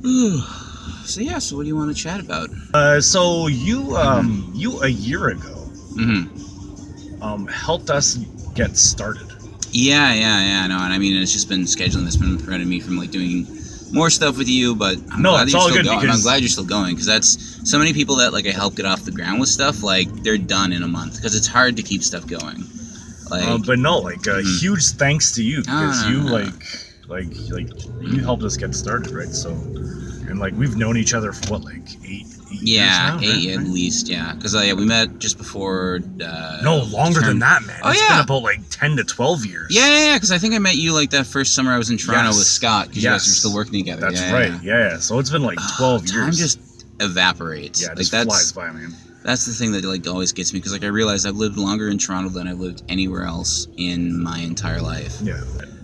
So what do you want to chat about? So you a year ago helped us get started. Yeah, no, and I mean, it's just been scheduling that's been preventing me from like doing more stuff with you, but I'm No, glad it's that you're all still good going. because- I'm glad you're still going, because that's so many people that like I help get off the ground with stuff, like they're done in a month, because it's hard to keep stuff going. Like, But no, huge thanks to you because No. like you helped us get started, right? So, and like we've known each other for what, like eight years now, eight right? at least, yeah, because we met just before. No, longer than that, man. Oh, It's yeah. been about like 10 to 12 years. Yeah, because I think I met you like that first summer I was in Toronto Yes. with Scott, because you guys were still working together. That's Yeah, right. Yeah. So it's been like 12 years. Time just evaporates. Yeah, it like just flies by, man. That's the thing that like always gets me, because like I realize I've lived longer in Toronto than I've lived anywhere else in my entire life. Yeah.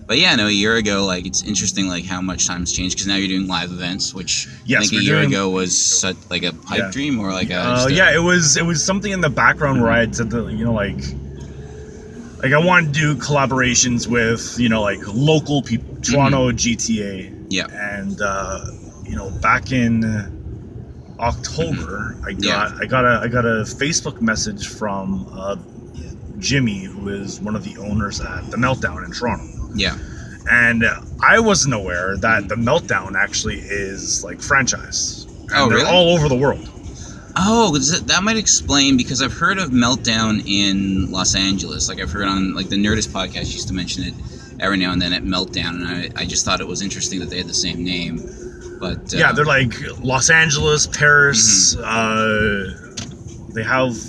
But yeah, no, a year ago, like it's interesting like how much time's changed, because now you're doing live events, which Yes, I think a we're year doing- ago was such like a pipe dream, or like it was something in the background where I had said that, like I wanted to do collaborations with, like local people, Toronto, GTA. Yeah. And back in October, I got a Facebook message from Jimmy, who is one of the owners at the Meltdown in Toronto. Yeah. And I wasn't aware that the Meltdown actually is like franchise. And Oh, they're really? all over the world. Oh, that might explain, because I've heard of Meltdown in Los Angeles. Like I've heard on like the Nerdist podcast used to mention it every now and then at Meltdown, and I just thought it was interesting that they had the same name. But Yeah, they're like Los Angeles, Paris. They have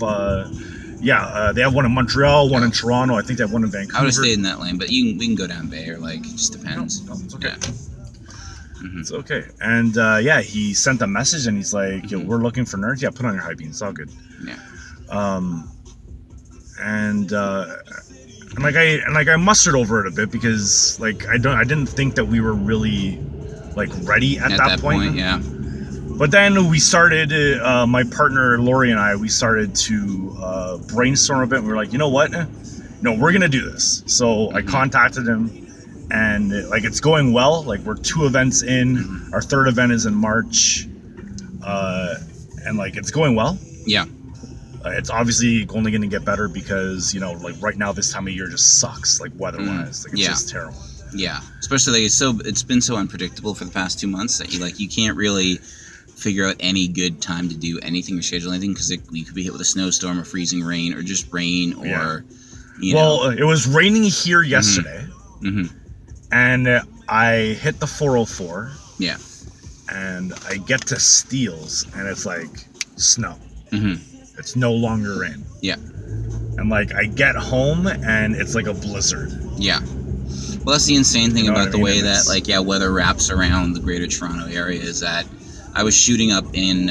they have one in Montreal, one in Toronto. I think they have one in Vancouver. I would have stayed in that lane, but we can go down Bay, or like it just depends. No, it's okay. Yeah. It's okay. And he sent a message and he's like, "Yo, we're looking for nerds. Yeah, put on your high beams. It's all good." Yeah. And I mustered over it a bit because like I didn't think that we were really like ready at that point. Yeah. But then we started, my partner Lori and I, we started to brainstorm a bit. And we were like, you know what? No, we're going to do this. So I contacted him, and like it's going well. Like we're 2 events in. Our 3rd event is in March. And like it's going well. Yeah. It's obviously only going to get better because, like right now this time of year just sucks, like weather-wise. Like it's just terrible. Yeah. Especially like it's been so unpredictable for the past 2 months that you can't really figure out any good time to do anything or schedule anything, because you could be hit with a snowstorm or freezing rain or just rain or it was raining here yesterday, and I hit the 404, and I get to Steeles and it's like snow. It's no longer rain. And like I get home and it's like a blizzard. Well, that's the insane thing about the way that weather wraps around the greater Toronto area, is that I was shooting up in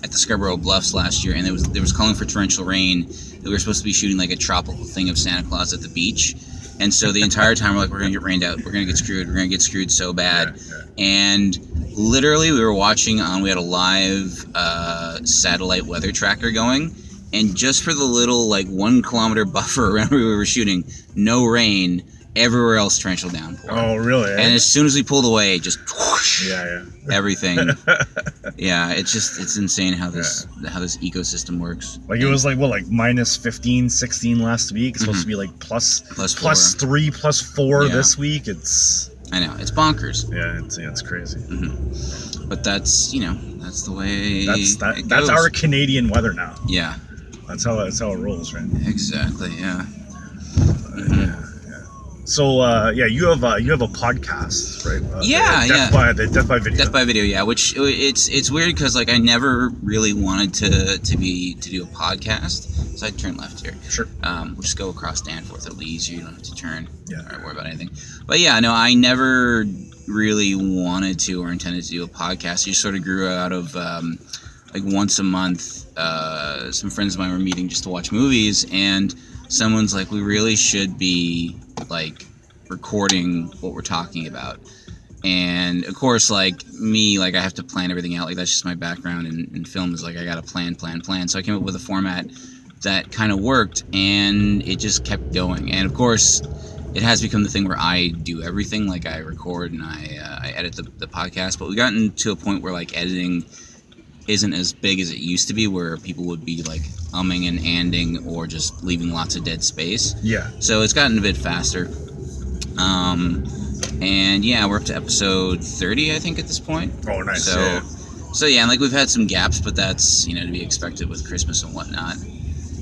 at the Scarborough Bluffs last year, and there was calling for torrential rain. We were supposed to be shooting like a tropical thing of Santa Claus at the beach, and so the entire time we're like, we're gonna get rained out, we're gonna get screwed so bad. And literally we were watching we had a live satellite weather tracker going, and just for the little like 1 kilometer buffer around where we were shooting, no rain. Everywhere else, torrential downpour. Oh, really? And as soon as we pulled away, just whoosh, Yeah. everything. Yeah, it's insane how this ecosystem works. Like it was like minus 15, 16 last week. It's supposed to be like plus 3, plus 4 this week. I know, it's bonkers. Yeah, it's crazy. But that's that's the way it that's goes. our Canadian weather now. Yeah. That's how it rolls, right? Exactly. Yeah. So you have a podcast, right? Death by Video. Death by Video, yeah. Which it's weird because like I never really wanted to do a podcast, so I turn left here. Sure. We'll just go across Danforth. It'll be easier. You don't have to turn. Yeah. Or worry about anything. But yeah, no, I never really wanted to or intended to do a podcast. It just sort of grew out of like once a month. Some friends of mine were meeting just to watch movies, and someone's like, we really should be like recording what we're talking about. And of course, like me, like I have to plan everything out. Like that's just my background in film, is like I gotta plan. So I came up with a format that kind of worked, and it just kept going. And of course, it has become the thing where I do everything. Like I record and I edit the podcast, but we've gotten to a point where like editing isn't as big as it used to be, where people would be like umming and anding or just leaving lots of dead space. Yeah. So it's gotten a bit faster. And yeah, we're up to episode 30, I think, at this point. Oh, nice. So yeah, and like we've had some gaps, but that's, to be expected with Christmas and whatnot.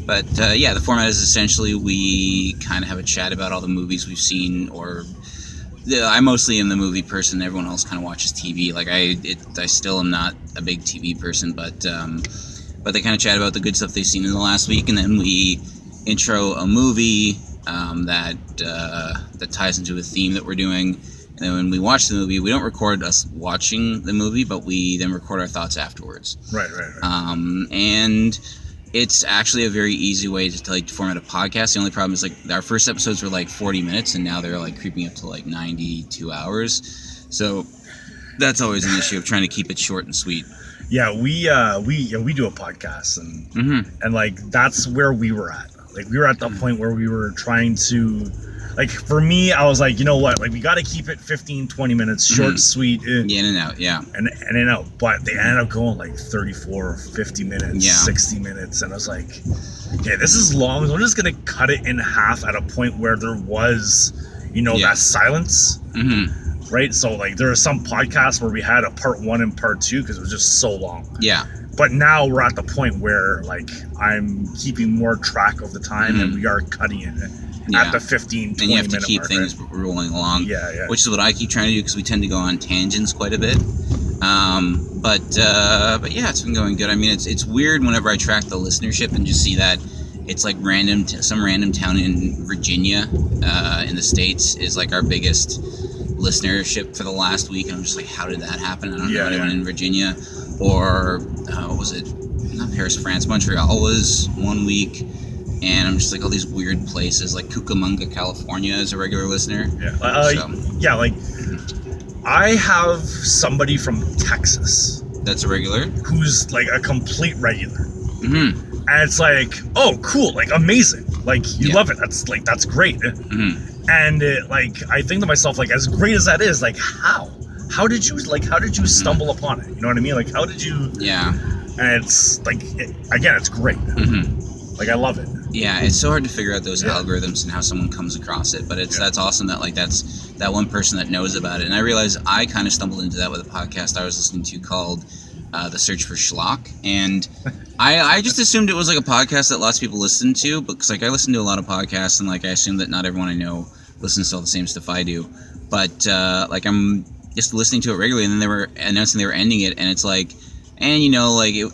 But yeah, the format is essentially we kind of have a chat about all the movies we've seen, or I mostly am the movie person. Everyone else kind of watches TV. Like I still am not a big TV person, but they kind of chat about the good stuff they've seen in the last week, and then we intro a movie that ties into a theme that we're doing. And then when we watch the movie, we don't record us watching the movie, but we then record our thoughts afterwards. Right. And it's actually a very easy way to format a podcast. The only problem is like our first episodes were like 40 minutes, and now they're like creeping up to like 92 hours. So that's always an issue of trying to keep it short and sweet. Yeah, we do a podcast, and like that's where we were at. Like we were at the point where we were trying to, like, for me, I was like, you know what, like we got to keep it 15-20 minutes, short, sweet, in and out, yeah, and in and out. But they ended up going like 34, 50 minutes, 60 minutes, and I was like, okay, this is long. So I'm just gonna cut it in half at a point where there was, that silence. Right, so like there are some podcasts where we had a part 1 and part 2 because it was just so long. Yeah. But now we're at the point where like I'm keeping more track of the time, and we are cutting it at the 15-20 minute and you have to keep mark, things rolling along. Yeah. Which is what I keep trying to do, because we tend to go on tangents quite a bit. But yeah, it's been going good. I mean, it's weird whenever I track the listenership and just see that it's like some random town in Virginia, in the States, is like our biggest listenership for the last week, and I'm just like, how did that happen? I don't know anyone in Virginia. Or what was it? Not Paris, France. Montreal was one week, and I'm just like, all these weird places, like Cucamonga, California, is a regular listener. Yeah, like I have somebody from Texas that's a regular, who's like a complete regular. And it's like, oh, cool, like amazing, like you love it. That's great. And like I think to myself, like, as great as that is, like how did you stumble upon it? You know what I mean? Like, how did you? Yeah. And it's like, again, it's great. Like, I love it. Yeah, it's so hard to figure out those algorithms and how someone comes across it. But that's awesome that like that's that one person that knows about it. And I realized I kind of stumbled into that with a podcast I was listening to called The Search for Schlock, and I just assumed it was like a podcast that lots of people listen to, because like I listen to a lot of podcasts, and like I assume that not everyone I know listens to all the same stuff I do. But like I'm just listening to it regularly, and then they were announcing they were ending it, and it's like, and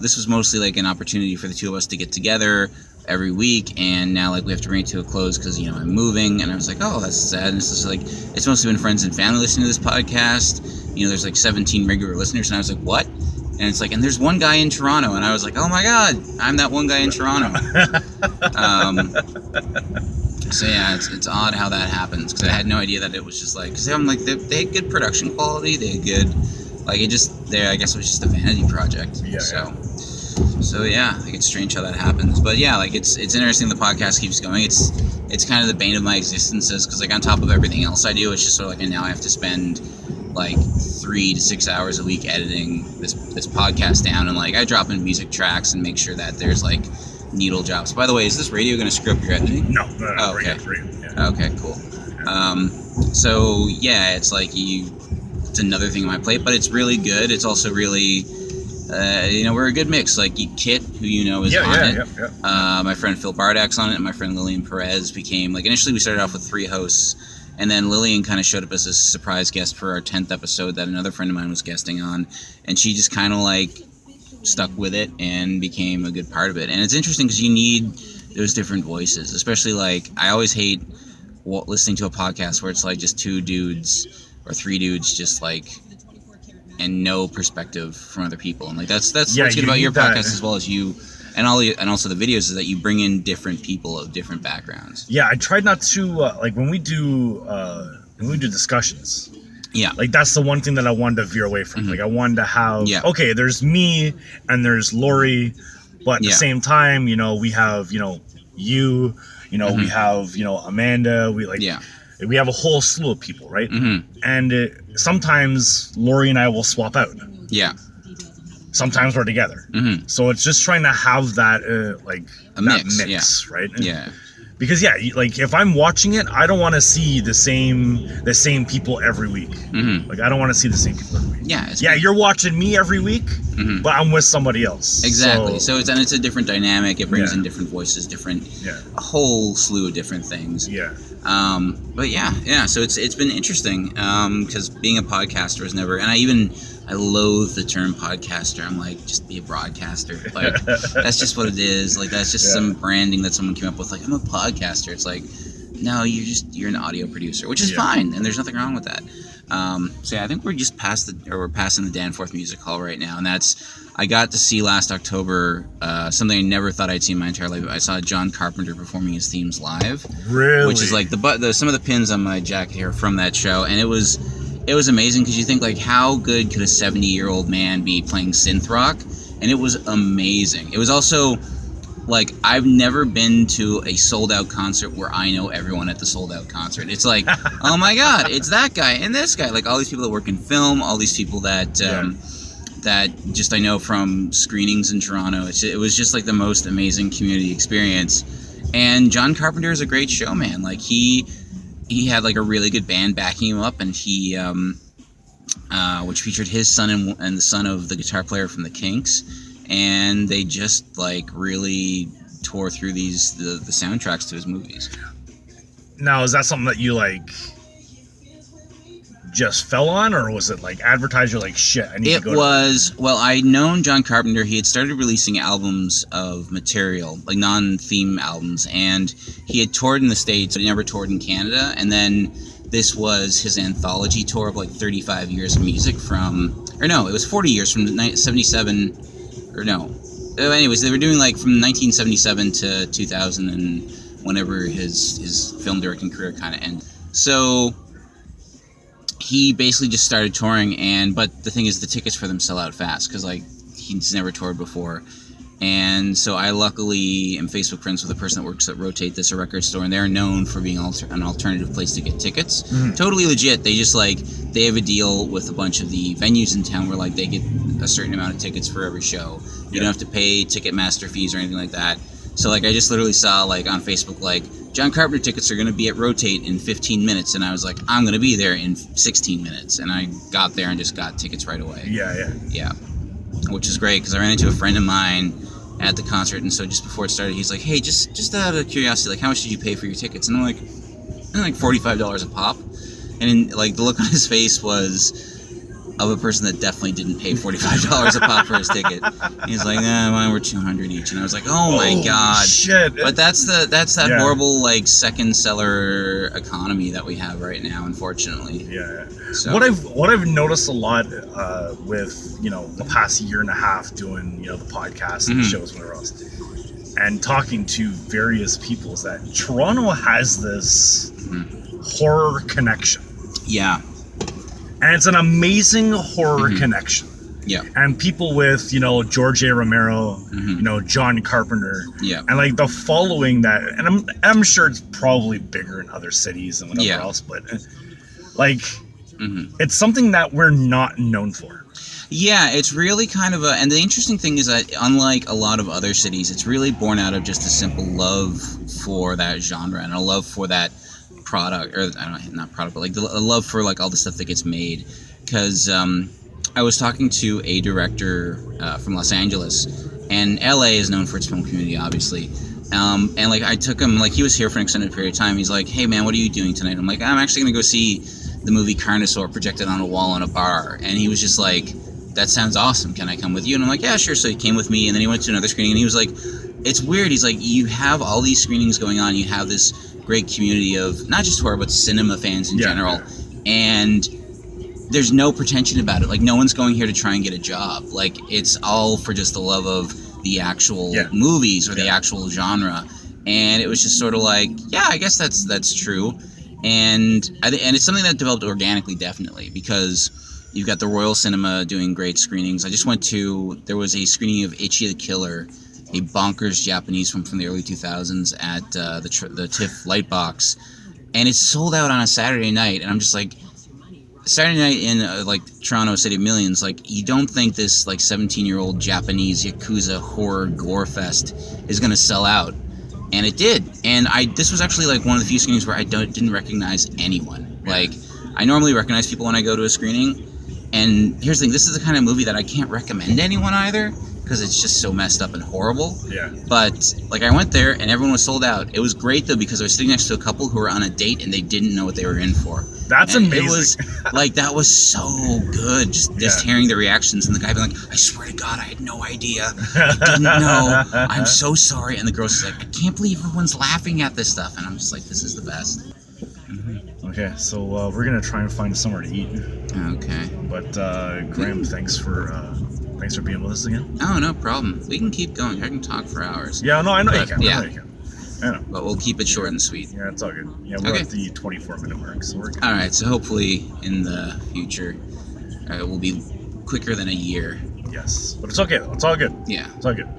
this was mostly like an opportunity for the two of us to get together every week, and now like we have to bring it to a close because I'm moving. And I was like, oh, that's sad. And it's just like, it's mostly been friends and family listening to this podcast. There's like 17 regular listeners, and I was like, what? And it's like, and there's one guy in Toronto, and I was like, oh my god, I'm that one guy in Toronto. So yeah, it's odd how that happens, because I had no idea that it was just like, because I'm like, they had good production quality, they had good, like I guess it was just a vanity project. So yeah, like it's strange how that happens, but yeah, like it's interesting the podcast keeps going. It's kind of the bane of my existence, because like on top of everything else I do, it's just sort of like, and now I have to spend like 3 to 6 hours a week editing this podcast down, and like I drop in music tracks and make sure that there's like needle drops. By the way, is this radio going to screw up your editing? No. Oh, okay. Yeah. Okay, cool. So yeah, it's like it's another thing on my plate, but it's really good. It's also really, we're a good mix. Like Kit, who is on it. Yeah. My friend Phil Bardak's on it, and my friend Lillian Perez became, like, initially we started off with 3 hosts, and then Lillian kind of showed up as a surprise guest for our 10th episode that another friend of mine was guesting on, and she just kind of like stuck with it and became a good part of it. And it's interesting because you need those different voices, especially like I always hate listening to a podcast where it's like just 2 dudes or 3 dudes just like, and no perspective from other people. And like that's what's good about your podcast, as well as you and also the videos, is that you bring in different people of different backgrounds. Yeah, I tried not to like when we do discussions. Yeah, like that's the one thing that I wanted to veer away from. Like I wanted to have okay, there's me and there's Lori, but at the same time, we have we have Amanda. We like We have a whole slew of people, right? Mm-hmm. And sometimes Lori and I will swap out. Yeah. Sometimes we're together. Mm-hmm. So it's just trying to have that mix, right? Yeah. Because like if I'm watching it, I don't want to see the same people every week. Mm-hmm. Like I don't want to see the same people every week. Yeah. You're watching me every week, mm-hmm. but I'm with somebody else. Exactly. So it's a different dynamic. It brings Yeah. in different voices, a whole slew of different things. Yeah. But yeah. So it's been interesting because being a podcaster is never, and I loathe the term podcaster. I'm like, just be a broadcaster. Like, that's just what it is. Like, that's just some branding that someone came up with. Like, I'm a podcaster. It's like, no, you're an audio producer, which is fine, and there's nothing wrong with that. So yeah, I think we're passing the Danforth Music Hall right now, and I got to see last October something I never thought I'd see in my entire life. I saw John Carpenter performing his themes live. Really? Which is like some of the pins on my jacket here from that show, and it was amazing because you think like how good could a 70-year-old man be playing synth rock, and it was amazing. It was also like I've never been to a sold out concert where I know everyone at the sold out concert. It's like, oh my god, it's that guy and this guy, like all these people that work in film, all these people that that just I know from screenings in Toronto. It was just like the most amazing community experience. And John Carpenter is a great showman. Like he had like a really good band backing him up, and he which featured his son and the son of the guitar player from the Kinks, and they just like really tore through the soundtracks to his movies. Now, is that something that you like just fell on, or was it like advertised? You're like, shit, I need to go. It was, well, I'd known John Carpenter. He had started releasing albums of material, like non-theme albums, and he had toured in the States, but he never toured in Canada. And then this was his anthology tour of like 35 years of music it was 40 years from 77, anyways, they were doing like from 1977 to 2000 and whenever his film directing career kind of ended. So he basically just started touring, but the thing is the tickets for them sell out fast because like he's never toured before. And so I luckily am Facebook friends with a person that works at Rotate This, a record store, and they're known for being an alternative place to get tickets. Mm-hmm. Totally legit. They just they have a deal with a bunch of the venues in town where like they get a certain amount of tickets for every show. You don't have to pay Ticketmaster fees or anything like that. So like I just literally saw like on Facebook like John Carpenter tickets are going to be at Rotate in 15 minutes, and I was like, I'm going to be there in 16 minutes, and I got there and just got tickets right away. Yeah, which is great because I ran into a friend of mine at the concert, and so just before it started, he's like, hey, just out of curiosity, like how much did you pay for your tickets? And I'm like $45 a pop, and like the look on his face was of a person that definitely didn't pay $45 a pop for his ticket. He's like, mine were $200 each, and I was like, oh my god, shit. But that's that horrible like second seller economy that we have right now, unfortunately. Yeah. So what I've noticed a lot with the past year and a half doing the podcast and the shows and whatever else, and talking to various people, is that Toronto has this horror connection. Yeah. And it's an amazing horror connection. Yeah. And people with, George A. Romero, John Carpenter. Yeah. And like the following that, and I'm sure it's probably bigger in other cities and whatever else, but like it's something that we're not known for. Yeah, it's really kind of and the interesting thing is that unlike a lot of other cities, it's really born out of just a simple love for that genre and a love for that product, or not product, but like a love for like all the stuff that gets made. Because I was talking to a director from Los Angeles, and LA is known for its film community, obviously. And like I took him, like he was here for an extended period of time. He's like, hey man, what are you doing tonight? I'm like, I'm actually gonna go see the movie Carnosaur projected on a wall in a bar. And he was just like, that sounds awesome, can I come with you? And I'm like, yeah, sure. So he came with me, and then he went to another screening, and he was like, it's weird. He's like, you have all these screenings going on, you have this great community of not just horror but cinema fans in general, and there's no pretension about it. Like no one's going here to try and get a job. Like it's all for just the love of the actual movies or the actual genre. And it was just sort of like, yeah, I guess that's true. And it's something that developed organically, definitely, because you've got the Royal Cinema doing great screenings. There was a screening of Ichi the Killer, a bonkers Japanese film from the early 2000s at the TIFF Lightbox, and it's sold out on a Saturday night, and I'm just like, Saturday night in like Toronto, City of Millions, like you don't think this like 17-year-old Japanese Yakuza horror gore fest is gonna sell out, and it did. And this was actually like one of the few screenings where I didn't recognize anyone. Like I normally recognize people when I go to a screening, and here's the thing: this is the kind of movie that I can't recommend to anyone either, because it's just so messed up and horrible. Yeah. But like I went there and everyone was sold out. It was great though, because I was sitting next to a couple who were on a date and they didn't know what they were in for. That's and amazing. It was like that was so good. Just hearing the reactions and the guy being like, "I swear to God, I had no idea. I didn't know. I'm so sorry." And the girl's just like, "I can't believe everyone's laughing at this stuff." And I'm just like, "This is the best." Okay, so we're gonna try and find somewhere to eat. Okay. But Graham, thanks for being with us again. Oh, no problem. We can keep going. I can talk for hours. Yeah, no, I know you can. Yeah. I know you can. I know. But we'll keep it short and sweet. Yeah, it's all good. Yeah, we're at the 24-minute mark, so we're good. All right, so hopefully in the future we'll be quicker than a year. Yes, but it's okay. It's all good. Yeah. It's all good.